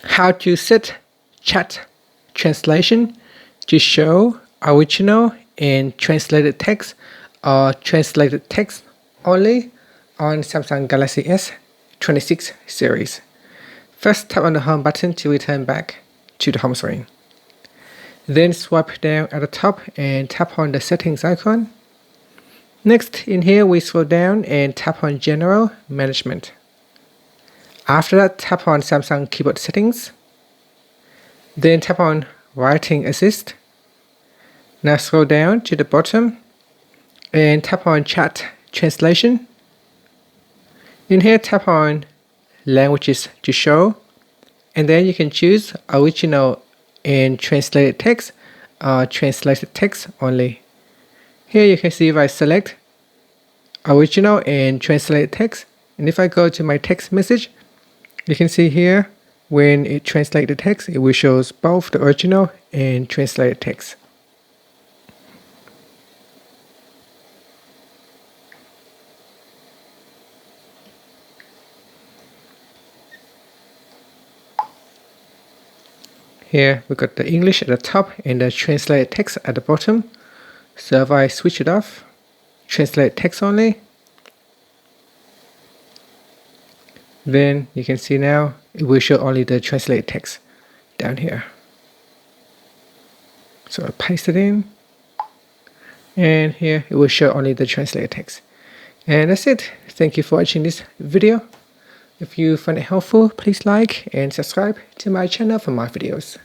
how to set chat translation to show original and translated text or translated text only on Samsung Galaxy S26 series. First, tap on the home button to return back to the home screen. Then swipe down at the top and tap on the settings icon. Next, in here we scroll down and tap on General Management. After that, tap on Samsung Keyboard Settings. Then tap on Writing Assist. Now scroll down to the bottom and tap on Chat Translation. In here, tap on Languages to show, and then you can choose original and translated text or translated text only. Here you can see if I select original and translated text, and if I go to my text message, you can see here when it translates the text, it will show both the original and translated text. Here we got the English at the top and the translated text at the bottom. So if I switch it off, translate text only, then you can see now it will show only the translated text down here. So I paste it in, and here it will show only the translated text. And that's it. Thank you for watching this video. If you find it helpful, please like and subscribe to my channel for more videos.